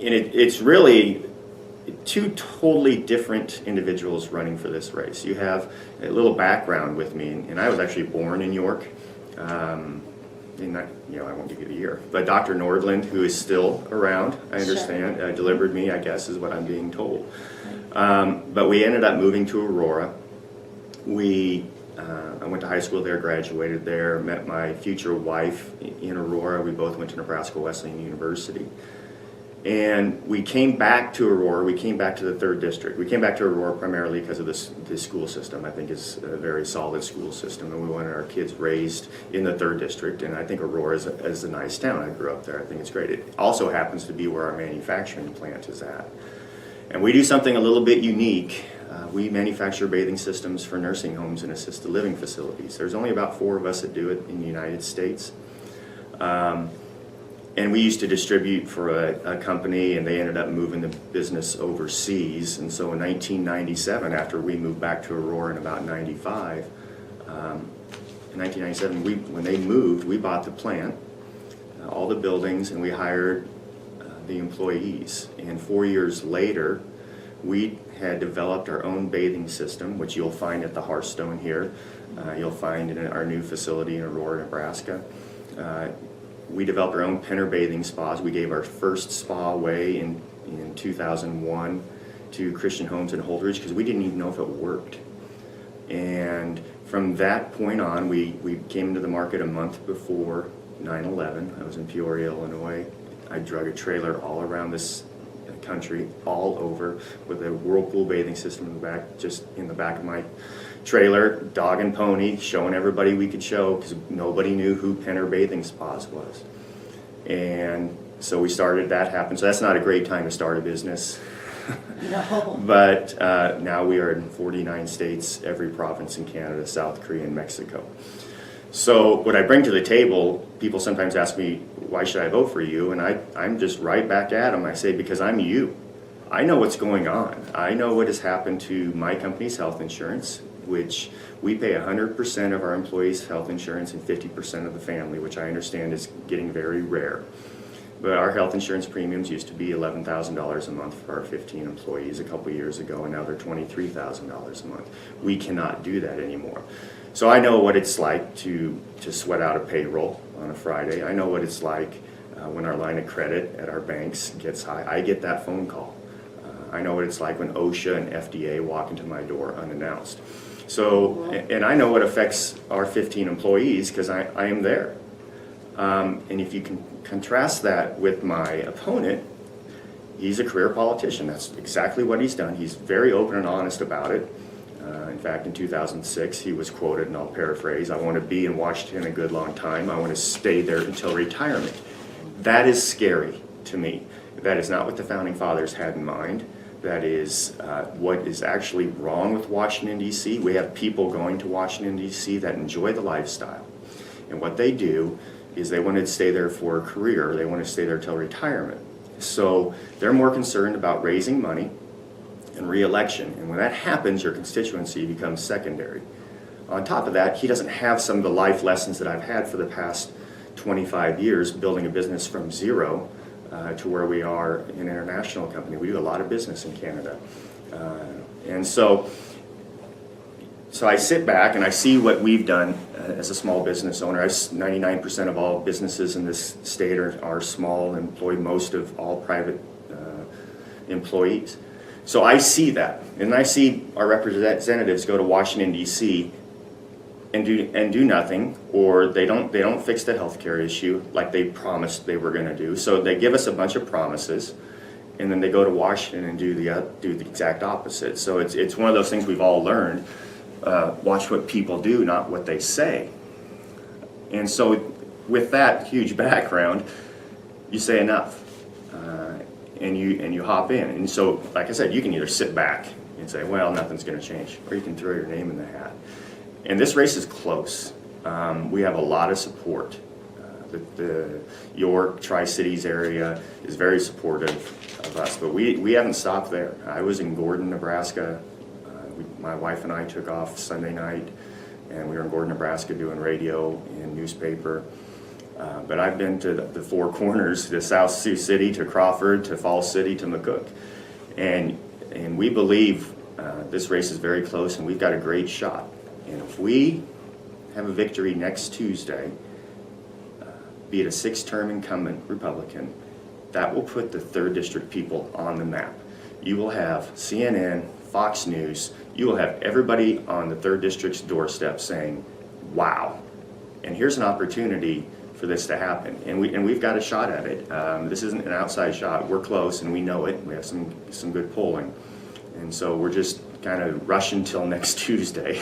it's really two totally different individuals running for this race. You have a little background with me, and I was actually born in York. I won't give you the year, but Dr. Nordland, who is still around, I understand, Sure. delivered me, I guess, is what I'm being told. But we ended up moving to Aurora. I went to high school there, graduated there, met my future wife in Aurora. We both went to Nebraska Wesleyan University. And we came back to Aurora. We came back to the 3rd District. We came back to Aurora primarily because of the school system. I think it's a very solid school system, and we wanted our kids raised in the 3rd District. And I think Aurora is a nice town. I grew up there. I think it's great. It also happens to be where our manufacturing plant is at. And we do something a little bit unique. We manufacture bathing systems for nursing homes and assisted living facilities. There's only about 4 of us that do it in the United States. And we used to distribute for a company, and they ended up moving the business overseas. And so in 1997, after we moved back to Aurora in about 95, in 1997, when they moved, we bought the plant, all the buildings, and we hired the employees. And 4 years later, we had developed our own bathing system, which you'll find at the Hearthstone here. You'll find in our new facility in Aurora, Nebraska. We developed our own Penner bathing spas. We gave our first spa away in 2001 to Christian Homes in Holdridge because we didn't even know if it worked. And from that point on, we came into the market a month before 9/11. I was in Peoria, Illinois. I drug a trailer all around this country, all over, with a whirlpool bathing system in the back, just in the back of my trailer, dog and pony, showing everybody we could show because nobody knew who Penner Bathing Spas was. And so we started that happen. So that's not a great time to start a business. No. But now we are in 49 states, every province in Canada, South Korea, and Mexico. So what I bring to the table, people sometimes ask me, why should I vote for you? And I'm just right back at them. I say, because I'm you. I know what's going on. I know what has happened to my company's health insurance, which we pay 100% of our employees' health insurance and 50% of the family, which I understand is getting very rare. But our health insurance premiums used to be $11,000 a month for our 15 employees a couple years ago, and now they're $23,000 a month. We cannot do that anymore. So I know what it's like to sweat out a payroll on a Friday. I know what it's like when our line of credit at our banks gets high. I get that phone call. I know what it's like when OSHA and FDA walk into my door unannounced. So, and I know what affects our 15 employees because I am there. And if you can contrast that with my opponent, he's a career politician. That's exactly what he's done. He's very open and honest about it. In fact, in 2006, he was quoted, and I'll paraphrase, "I want to be in Washington a good long time. I want to stay there until retirement." That is scary to me. That is not what the Founding Fathers had in mind. That is what is actually wrong with Washington, D.C. We have people going to Washington, D.C. that enjoy the lifestyle. And what they do is they want to stay there for a career. They want to stay there till retirement. So they're more concerned about raising money and re-election. And when that happens, your constituency becomes secondary. On top of that, he doesn't have some of the life lessons that I've had for the past 25 years building a business from zero to where we are an international company. We do a lot of business in Canada. And so I sit back and I see what we've done as a small business owner. 99% of all businesses in this state are small and employ most of all private employees. So I see that, and I see our representatives go to Washington, D.C. and do nothing, or they don't fix the healthcare issue like they promised they were going to do. So they give us a bunch of promises, and then they go to Washington and do the exact opposite. So it's one of those things we've all learned. Watch what people do, not what they say. And so with that huge background, you say enough. And you hop in. And so, like I said, you can either sit back and say, well, nothing's going to change, or you can throw your name in the hat. And this race is close. We have a lot of support. The York, Tri-Cities area is very supportive of us, but we haven't stopped there. I was in Gordon, Nebraska. My wife and I took off Sunday night, and we were in Gordon, Nebraska doing radio and newspaper. But I've been to the four corners, to South Sioux City, to Crawford, to Falls City, to McCook. And we believe this race is very close, and we've got a great shot. And if we have a victory next Tuesday, be it a six-term incumbent Republican, that will put the 3rd District people on the map. You will have CNN, Fox News, you will have everybody on the 3rd District's doorstep saying, wow. And here's an opportunity for this to happen. And we've got a shot at it. This isn't an outside shot. We're close, and we know it. We have some good polling. And so we're just kind of rushing till next Tuesday.